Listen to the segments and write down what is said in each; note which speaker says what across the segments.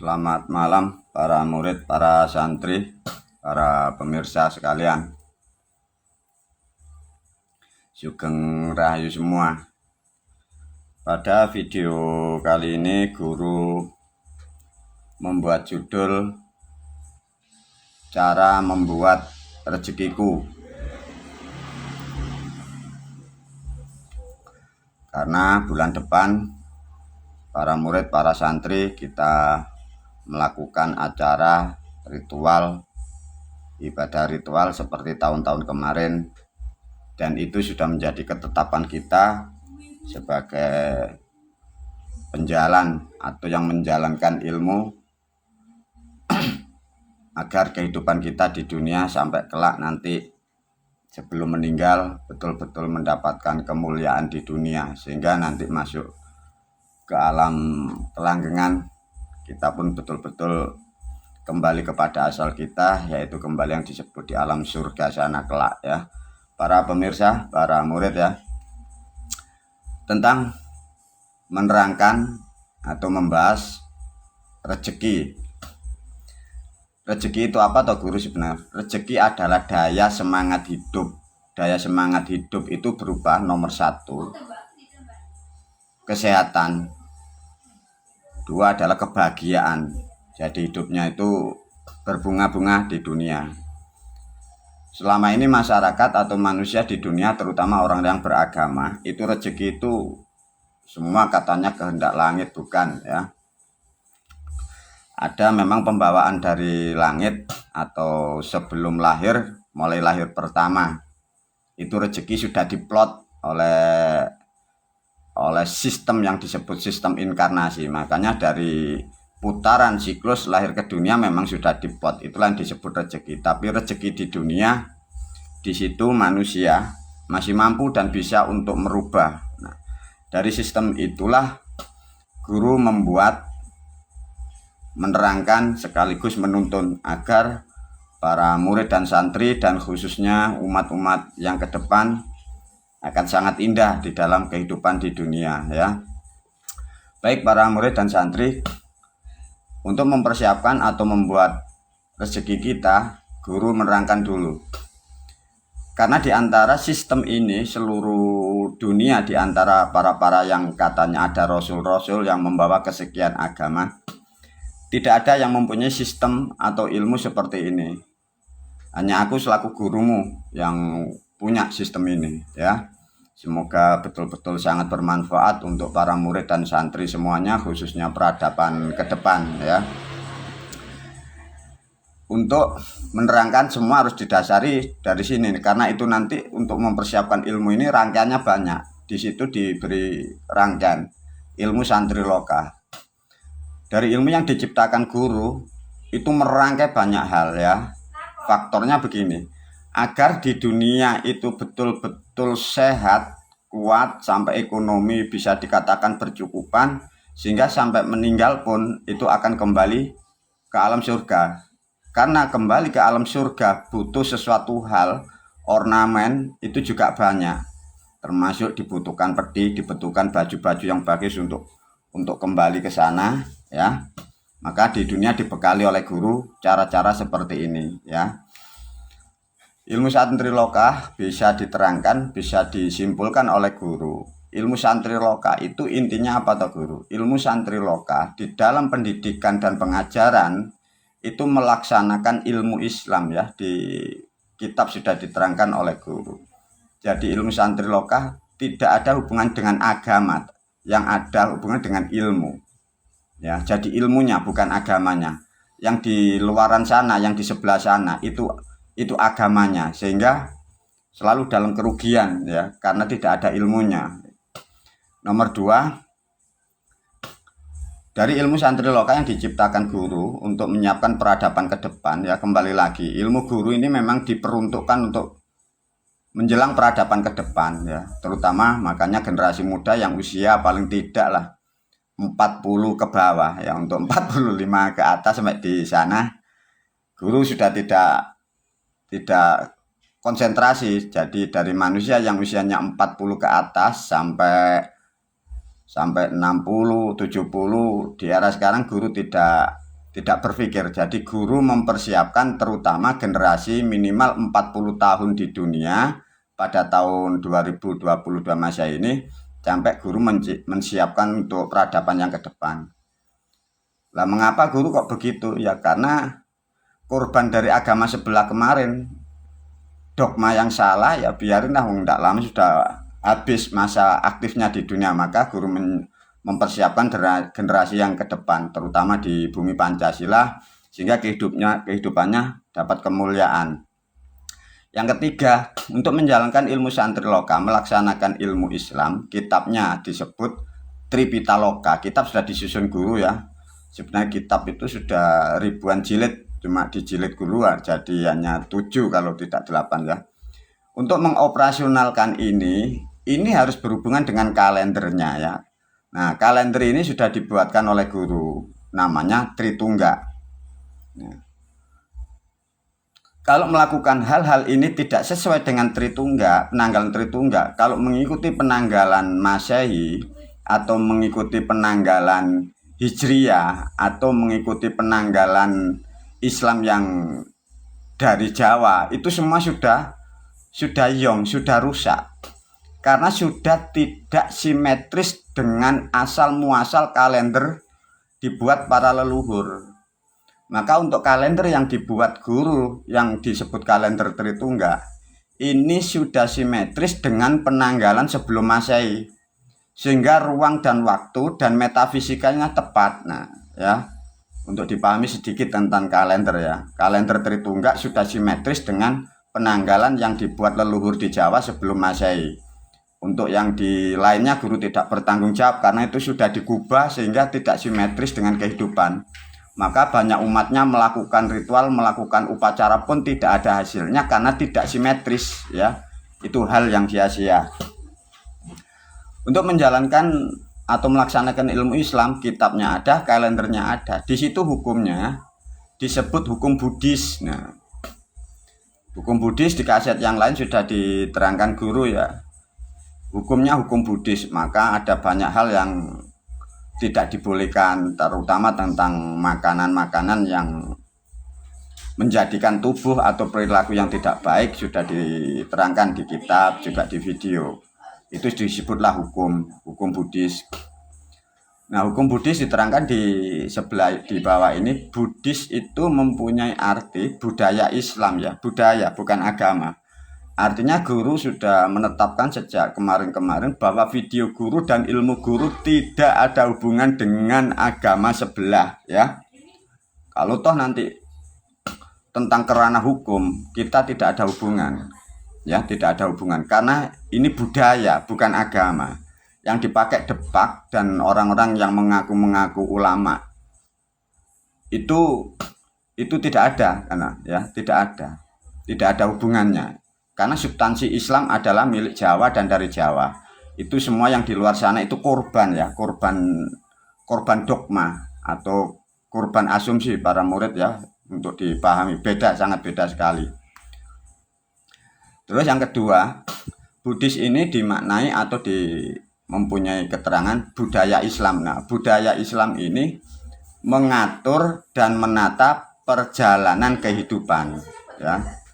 Speaker 1: Selamat malam para murid, para santri, para pemirsa sekalian. Sugeng Rahayu semua. Pada video kali ini guru membuat judul cara membuat rezekiku. Karena bulan depan para murid, para santri kita melakukan acara ritual, ibadah ritual seperti tahun-tahun kemarin, dan itu sudah menjadi ketetapan kita sebagai penjalan atau yang menjalankan ilmu agar kehidupan kita di dunia sampai kelak nanti sebelum meninggal betul-betul mendapatkan kemuliaan di dunia, sehingga nanti masuk ke alam kelanggengan kita pun betul-betul kembali kepada asal kita, yaitu kembali yang disebut di alam surga sana kelak ya. Para pemirsa, para murid ya, tentang menerangkan atau membahas rezeki. Rezeki itu apa toh guru sebenarnya? Rezeki adalah daya semangat hidup. Daya semangat hidup itu berupa nomor 1 kesehatan, 2 adalah kebahagiaan. Jadi hidupnya itu berbunga-bunga di dunia. Selama ini masyarakat atau manusia di dunia, terutama orang yang beragama, itu rezeki itu semua katanya kehendak langit, bukan ya. Ada memang pembawaan dari langit atau sebelum lahir, mulai lahir pertama, itu rezeki sudah diplot oleh sistem yang disebut sistem inkarnasi. Makanya dari putaran siklus lahir ke dunia memang sudah diplot, itulah yang disebut rezeki. Tapi rezeki di dunia, di situ manusia masih mampu dan bisa untuk merubah. Nah, dari sistem itulah guru menerangkan sekaligus menuntun agar para murid dan santri dan khususnya umat-umat yang ke depan akan sangat indah di dalam kehidupan di dunia ya. Baik para murid dan santri, untuk mempersiapkan atau membuat rezeki kita, guru menerangkan dulu. Karena di antara sistem ini seluruh dunia, di antara para yang katanya ada rasul-rasul yang membawa kesekian agama, tidak ada yang mempunyai sistem atau ilmu seperti ini. Hanya aku selaku gurumu yang punya sistem ini ya. Semoga betul-betul sangat bermanfaat untuk para murid dan santri semuanya, khususnya peradaban ke depan ya. Untuk menerangkan semua harus didasari dari sini, karena itu nanti untuk mempersiapkan ilmu ini rangkaiannya banyak. Di situ diberi rangkaian ilmu santri loka. Dari ilmu yang diciptakan guru itu merangkai banyak hal ya. Faktornya begini, agar di dunia itu betul-betul sehat, kuat, sampai ekonomi bisa dikatakan bercukupan, sehingga sampai meninggal pun itu akan kembali ke alam surga. Karena kembali ke alam surga butuh sesuatu hal, ornamen itu juga banyak, termasuk dibutuhkan peti, dibutuhkan baju-baju yang bagus untuk kembali ke sana ya. Maka di dunia dibekali oleh guru cara-cara seperti ini ya. Ilmu santri loka bisa diterangkan, bisa disimpulkan oleh guru. Ilmu santri loka itu intinya apa toh guru? Ilmu santri loka di dalam pendidikan dan pengajaran itu melaksanakan ilmu Islam ya. Di kitab sudah diterangkan oleh guru. Jadi ilmu santri loka tidak ada hubungan dengan agama, yang ada hubungan dengan ilmu ya. Jadi ilmunya bukan agamanya. Yang di luaran sana, yang di sebelah sana itu agamanya, sehingga selalu dalam kerugian ya, karena tidak ada ilmunya. Nomor 2, dari ilmu santri loka yang diciptakan guru untuk menyiapkan peradaban ke depan ya. Kembali lagi, ilmu guru ini memang diperuntukkan untuk menjelang peradaban ke depan ya, terutama makanya generasi muda yang usia paling tidak lah 40 ke bawah ya. Untuk 45 ke atas sampai di sana guru sudah tidak konsentrasi. Jadi dari manusia yang usianya 40 ke atas sampai 60, 70 di era sekarang guru tidak tidak berpikir. Jadi guru mempersiapkan terutama generasi minimal 40 tahun di dunia pada tahun 2022 masa ini, sampai guru menyiapkan untuk peradaban yang ke depan. Lah mengapa guru kok begitu? Ya karena korban dari agama sebelah kemarin, dogma yang salah, ya biarin lah, tidak lama sudah habis masa aktifnya di dunia. Maka guru mempersiapkan generasi yang ke depan, terutama di bumi Pancasila, sehingga kehidupannya dapat kemuliaan. Yang ketiga, untuk menjalankan ilmu santri loka, melaksanakan ilmu Islam, kitabnya disebut Tripitaloka. Kitab sudah disusun guru ya. Sebenarnya kitab itu sudah ribuan jilid, cuma dijilid guru jadi hanya 7 kalau tidak 8 ya. Untuk mengoperasionalkan ini harus berhubungan dengan kalendernya ya. Nah, kalender ini sudah dibuatkan oleh guru, namanya Tritungga. Nah, kalau melakukan hal-hal ini tidak sesuai dengan Tritungga, penanggalan Tritungga, kalau mengikuti penanggalan Masehi atau mengikuti penanggalan Hijriyah atau mengikuti penanggalan Islam yang dari Jawa, itu semua sudah rusak. Karena sudah tidak simetris dengan asal muasal kalender dibuat para leluhur. Maka untuk kalender yang dibuat guru yang disebut kalender Tritungga, ini sudah simetris dengan penanggalan sebelum Masehi, sehingga ruang dan waktu dan metafisikanya tepat. Nah ya, untuk dipahami sedikit tentang kalender ya, kalender Tritungga sudah simetris dengan penanggalan yang dibuat leluhur di Jawa sebelum Masehi. Untuk yang di lainnya guru tidak bertanggung jawab karena itu sudah digubah sehingga tidak simetris dengan kehidupan. Maka banyak umatnya melakukan ritual, melakukan upacara pun tidak ada hasilnya karena tidak simetris ya. Itu hal yang sia-sia. Untuk menjalankan atau melaksanakan ilmu Islam, kitabnya ada, kalendernya ada. Di situ hukumnya disebut hukum Buddhis. Nah, hukum Buddhis di kaset yang lain sudah diterangkan guru ya. Hukumnya hukum Buddhis, maka ada banyak hal yang tidak dibolehkan, terutama tentang makanan-makanan yang menjadikan tubuh atau perilaku yang tidak baik, sudah diterangkan di kitab, juga di video. Itu disebutlah hukum Buddhis. Nah, hukum Buddhis diterangkan di bawah ini. Buddhis itu mempunyai arti budaya Islam ya, budaya bukan agama. Artinya guru sudah menetapkan sejak kemarin-kemarin bahwa video guru dan ilmu guru tidak ada hubungan dengan agama sebelah ya. Kalau toh nanti tentang kerana hukum kita tidak ada hubungan ya, tidak ada hubungan karena ini budaya bukan agama yang dipakai depak dan orang-orang yang mengaku-mengaku ulama itu tidak ada karena ya, tidak ada hubungannya. Karena substansi Islam adalah milik Jawa dan dari Jawa. Itu semua yang di luar sana itu korban ya, korban dogma atau korban asumsi para murid ya, untuk dipahami. Sangat beda sekali. Terus yang kedua, Buddhis ini dimaknai atau mempunyai keterangan budaya Islam. Nah, budaya Islam ini mengatur dan menata perjalanan kehidupan ya.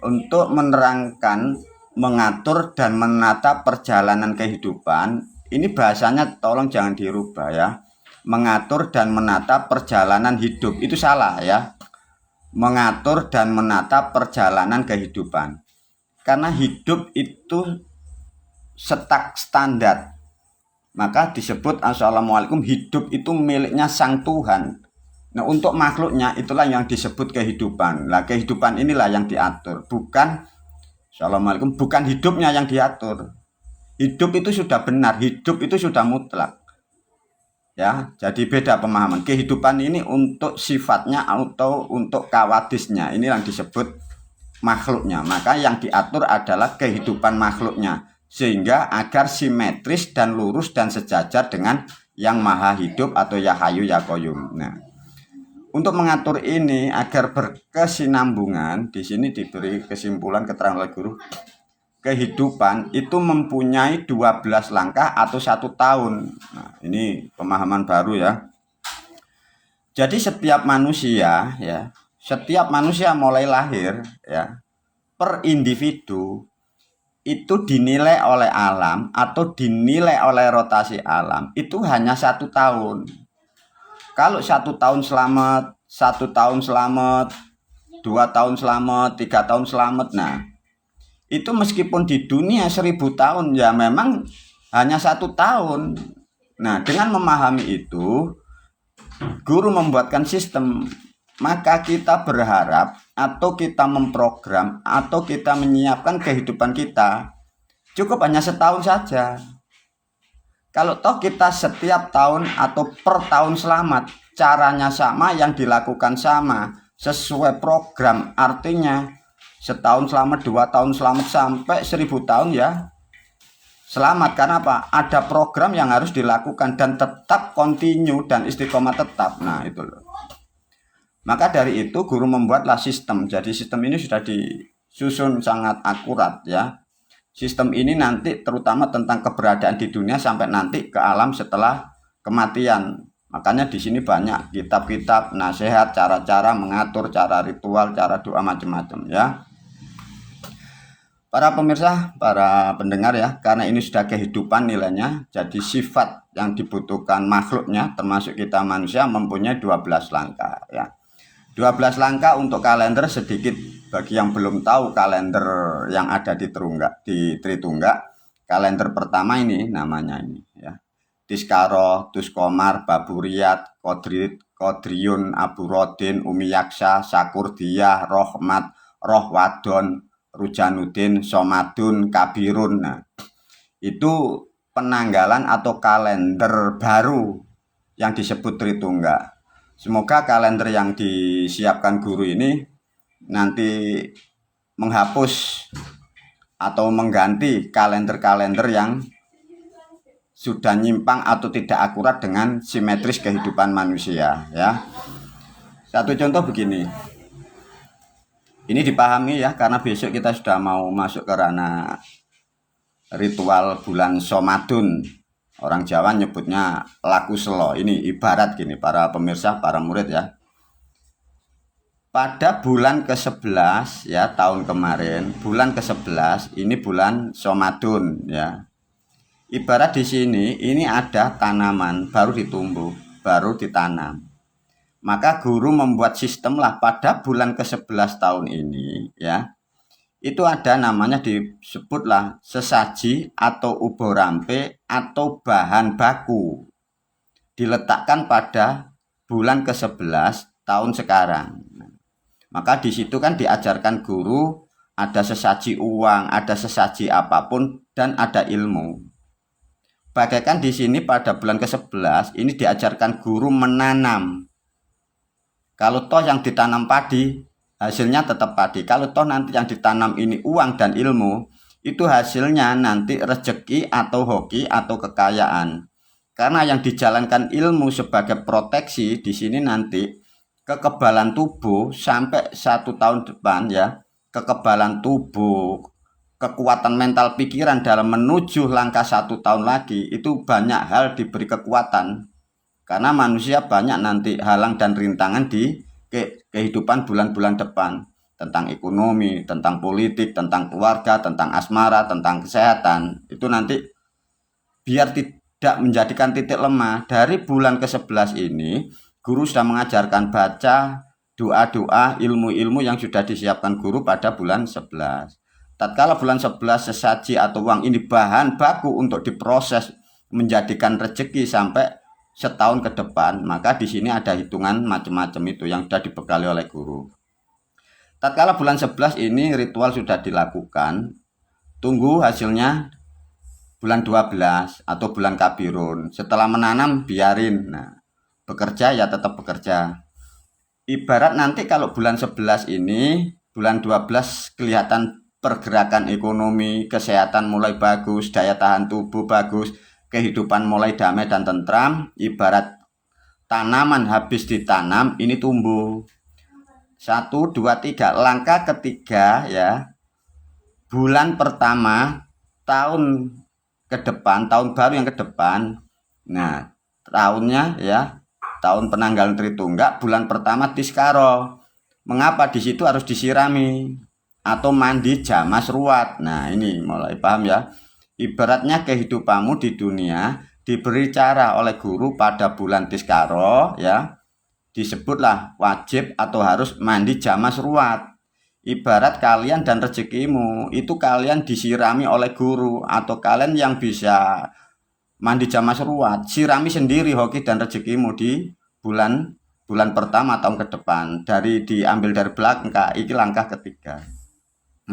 Speaker 1: Untuk menerangkan, mengatur dan menata perjalanan kehidupan, ini bahasanya tolong jangan dirubah ya. Mengatur dan menata perjalanan hidup, itu salah ya. Mengatur dan menata perjalanan kehidupan. Karena hidup itu standar. Maka disebut assalamualaikum, hidup itu miliknya Sang Tuhan. Nah, untuk makhluknya itulah yang disebut kehidupan. Nah, kehidupan inilah yang diatur, bukan assalamualaikum, bukan hidupnya yang diatur. Hidup itu sudah benar, hidup itu sudah mutlak. Ya, jadi beda pemahaman. Kehidupan ini untuk sifatnya atau untuk kawadisnya, ini yang disebut makhluknya. Maka yang diatur adalah kehidupan makhluknya, sehingga agar simetris dan lurus dan sejajar dengan yang maha hidup atau ya hayu ya qayyum. Nah, untuk mengatur ini agar berkesinambungan, di sini diberi kesimpulan keterangan oleh guru. Kehidupan itu mempunyai 12 langkah atau 1 tahun. Nah, ini pemahaman baru ya. Jadi setiap manusia ya, setiap manusia mulai lahir ya, per individu itu dinilai oleh alam atau dinilai oleh rotasi alam itu hanya 1 tahun. Kalau 1 tahun selamat, 1 tahun selamat, 2 tahun selamat, 3 tahun selamat. Nah, itu meskipun di dunia 1000 tahun ya memang hanya 1 tahun. Nah, dengan memahami itu, guru membuatkan sistem. Maka kita berharap atau kita memprogram atau kita menyiapkan kehidupan kita cukup hanya setahun saja. Kalau toh kita setiap tahun atau per tahun selamat, caranya sama, yang dilakukan sama, sesuai program, artinya setahun selamat, 2 tahun selamat, sampai 1000 tahun ya selamat. Karena apa? Ada program yang harus dilakukan dan tetap kontinu dan istiqomah tetap. Nah itu loh. Maka dari itu guru membuatlah sistem. Jadi sistem ini sudah disusun sangat akurat ya. Sistem ini nanti terutama tentang keberadaan di dunia sampai nanti ke alam setelah kematian. Makanya di sini banyak kitab-kitab nasihat, cara-cara mengatur, cara ritual, cara doa macam-macam ya. Para pemirsa, para pendengar ya, karena ini sudah kehidupan nilainya, jadi sifat yang dibutuhkan makhluknya termasuk kita manusia mempunyai 12 langkah ya. 12 langkah untuk kalender. Sedikit bagi yang belum tahu kalender yang ada di Tritungga. Kalender pertama ini namanya ini ya. Tiskaro, Tuskomar, Baburiat, Kodriun, Aburodin, Umiyaksa, Sakurdiyah, Rohmat, Rohwadon, Rujanudin, Somadun, Kabirun. Nah, itu penanggalan atau kalender baru yang disebut Tritungga. Semoga kalender yang disiapkan guru ini nanti menghapus atau mengganti kalender-kalender yang sudah nyimpang atau tidak akurat dengan simetris kehidupan manusia ya. Satu contoh begini. Ini dipahami ya, karena besok kita sudah mau masuk ke ranah ritual bulan Somadun. Orang Jawa nyebutnya laku selo. Ini ibarat gini para pemirsa, para murid ya. Pada bulan ke-11 ya tahun kemarin, bulan ke-11 ini bulan Somadun ya. Ibarat di sini ini ada tanaman baru ditumbuh, baru ditanam. Maka guru membuat sistem lah pada bulan ke-11 tahun ini ya. Itu ada namanya disebutlah sesaji atau ubo rampe atau bahan baku diletakkan pada bulan ke-11 tahun sekarang. Maka di situ kan diajarkan guru ada sesaji uang, ada sesaji apapun dan ada ilmu. Bagaikan di sini pada bulan ke-11 ini diajarkan guru menanam. Kalau toh yang ditanam padi, hasilnya tetap padi. Kalau toh nanti yang ditanam ini uang dan ilmu, itu hasilnya nanti rezeki atau hoki atau kekayaan. Karena yang dijalankan ilmu sebagai proteksi di sini nanti kekebalan tubuh sampai 1 tahun depan ya, kekebalan tubuh, kekuatan mental pikiran dalam menuju langkah 1 tahun lagi itu banyak hal diberi kekuatan. Karena manusia banyak nanti halang dan rintangan di kehidupan bulan-bulan depan. Tentang ekonomi, tentang politik, tentang keluarga, tentang asmara, tentang kesehatan. Itu nanti biar tidak menjadikan titik lemah. Dari bulan ke-11 ini, guru sudah mengajarkan baca, doa-doa, ilmu-ilmu yang sudah disiapkan guru pada bulan 11. Tatkala bulan 11 sesaji atau uang ini bahan baku untuk diproses menjadikan rezeki sampai setahun ke depan, maka di sini ada hitungan macam-macam itu yang sudah dibekali oleh guru. Tatkala bulan 11 ini ritual sudah dilakukan, tunggu hasilnya bulan 12 atau bulan Kabirun. Setelah menanam biarin. Nah, bekerja ya tetap bekerja. Ibarat nanti kalau bulan 11 ini, bulan 12 kelihatan pergerakan ekonomi, kesehatan mulai bagus, daya tahan tubuh bagus, kehidupan mulai damai dan tentram. Ibarat tanaman habis ditanam ini tumbuh. 1, 2, 3. Langkah ketiga ya, bulan pertama tahun ke depan, tahun baru yang ke depan. Nah tahunnya ya tahun penanggalan Tritungga, bulan pertama Tiskaro. Mengapa di situ harus disirami atau mandi jamas ruat? Nah, ini mulai paham ya. Ibaratnya kehidupanmu di dunia diberi cara oleh guru pada bulan Tiskaro ya. Disebutlah wajib atau harus mandi jamas ruat. Ibarat kalian dan rezekimu itu kalian disirami oleh guru, atau kalian yang bisa mandi jamas ruat, sirami sendiri hoki dan rezekimu di bulan pertama tahun ke depan. Diambil dari belakang, ini langkah ketiga.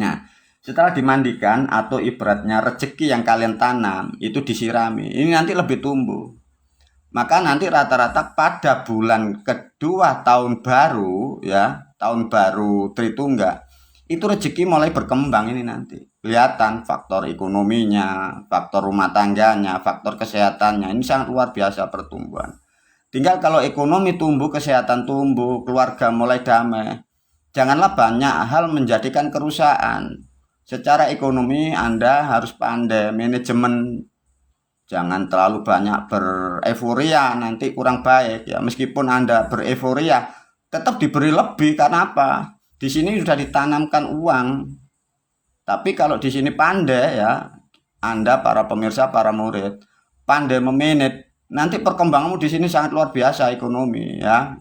Speaker 1: Nah, setelah dimandikan atau ibaratnya rezeki yang kalian tanam itu disirami, ini nanti lebih tumbuh. Maka nanti rata-rata pada bulan kedua tahun baru ya, tahun baru Tritungga, itu rezeki mulai berkembang. Ini nanti kelihatan faktor ekonominya, faktor rumah tangganya, faktor kesehatannya, ini sangat luar biasa pertumbuhan. Tinggal kalau ekonomi tumbuh, kesehatan tumbuh, keluarga mulai damai, janganlah banyak hal menjadikan kerusakan. Secara ekonomi Anda harus pandai manajemen, jangan terlalu banyak bereforia, nanti kurang baik ya. Meskipun Anda bereforia, tetap diberi lebih. Karena apa? Di sini sudah ditanamkan uang. Tapi kalau di sini pandai ya, Anda para pemirsa, para murid, pandai memanage, nanti perkembanganmu di sini sangat luar biasa ekonomi ya.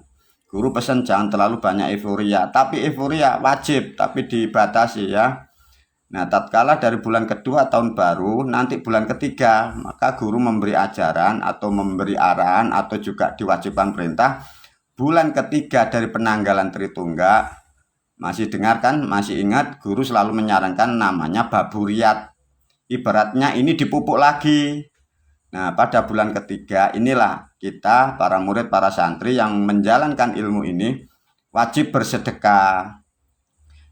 Speaker 1: Guru pesan jangan terlalu banyak euforia, tapi euforia wajib, tapi dibatasi ya. Nah, tatkala dari bulan kedua tahun baru, nanti bulan ketiga, maka guru memberi ajaran atau memberi arahan atau juga diwajibkan perintah. Bulan ketiga dari penanggalan Tritungga, masih dengarkan, masih ingat, guru selalu menyarankan namanya baburiat. Ibaratnya ini dipupuk lagi. Nah, pada bulan ketiga inilah kita para murid, para santri yang menjalankan ilmu ini wajib bersedekah.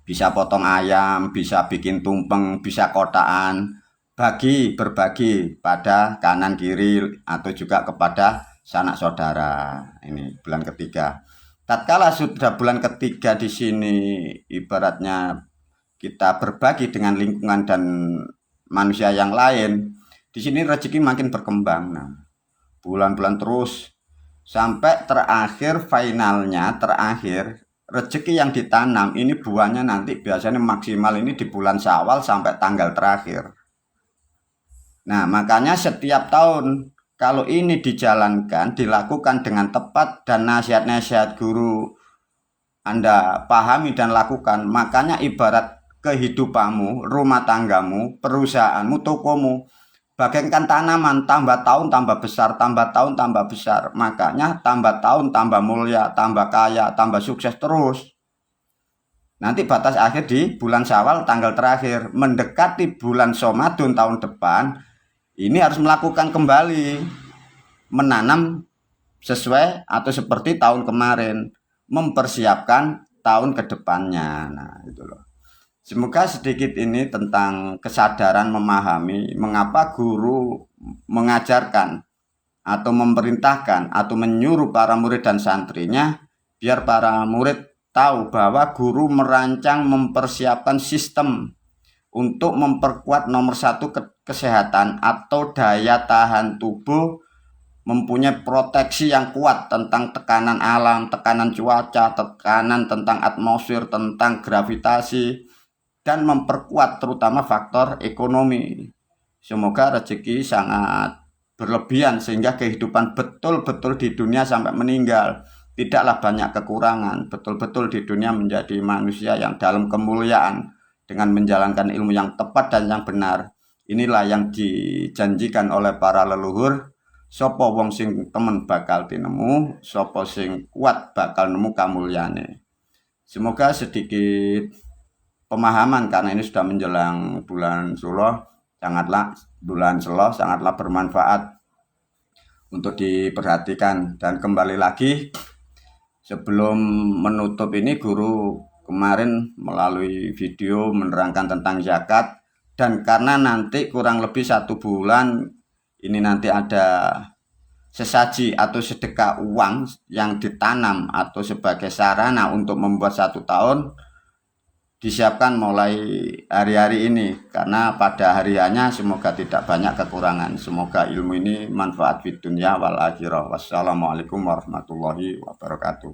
Speaker 1: Bisa potong ayam, bisa bikin tumpeng, bisa kotaan, berbagi pada kanan kiri atau juga kepada sanak saudara. Ini bulan ketiga. Tatkala sudah bulan ketiga di sini ibaratnya kita berbagi dengan lingkungan dan manusia yang lain, di sini rezeki makin berkembang. Nah, bulan-bulan terus sampai terakhir, finalnya terakhir rezeki yang ditanam ini buahnya nanti biasanya maksimal ini di bulan Syawal sampai tanggal terakhir. Nah, makanya setiap tahun kalau ini dijalankan, dilakukan dengan tepat dan nasihat-nasihat guru Anda pahami dan lakukan, makanya ibarat kehidupanmu, rumah tanggamu, perusahaanmu, tokomu bagaikan tanaman, tambah tahun tambah besar, tambah tahun tambah besar. Makanya tambah tahun tambah mulia, tambah kaya, tambah sukses terus. Nanti batas akhir di bulan Syawal tanggal terakhir, mendekati bulan Ramadan tahun depan, ini harus melakukan kembali, menanam sesuai atau seperti tahun kemarin, mempersiapkan tahun ke depannya. Nah, itu loh. Semoga sedikit ini tentang kesadaran memahami mengapa guru mengajarkan atau memerintahkan atau menyuruh para murid dan santrinya, biar para murid tahu bahwa guru merancang mempersiapkan sistem untuk memperkuat nomor satu kesehatan atau daya tahan tubuh, mempunyai proteksi yang kuat tentang tekanan alam, tekanan cuaca, tekanan tentang atmosfer, tentang gravitasi, dan memperkuat terutama faktor ekonomi. Semoga rezeki sangat berlebihan sehingga kehidupan betul-betul di dunia sampai meninggal tidaklah banyak kekurangan, betul-betul di dunia menjadi manusia yang dalam kemuliaan dengan menjalankan ilmu yang tepat dan yang benar. Inilah yang dijanjikan oleh para leluhur, sapa wong sing temen bakal tinemu, sapa sing kuat bakal nemu kamulyane. Semoga sedikit pemahaman, karena ini sudah menjelang bulan Suluh, sangatlah bermanfaat untuk diperhatikan. Dan kembali lagi, sebelum menutup ini, guru kemarin melalui video menerangkan tentang zakat, dan karena nanti kurang lebih 1 bulan ini nanti ada sesaji atau sedekah uang yang ditanam atau sebagai sarana untuk membuat 1 tahun, disiapkan mulai hari-hari ini, karena pada hariannya semoga tidak banyak kekurangan. Semoga ilmu ini manfaat di dunia wal akhirah. Wassalamualaikum warahmatullahi wabarakatuh.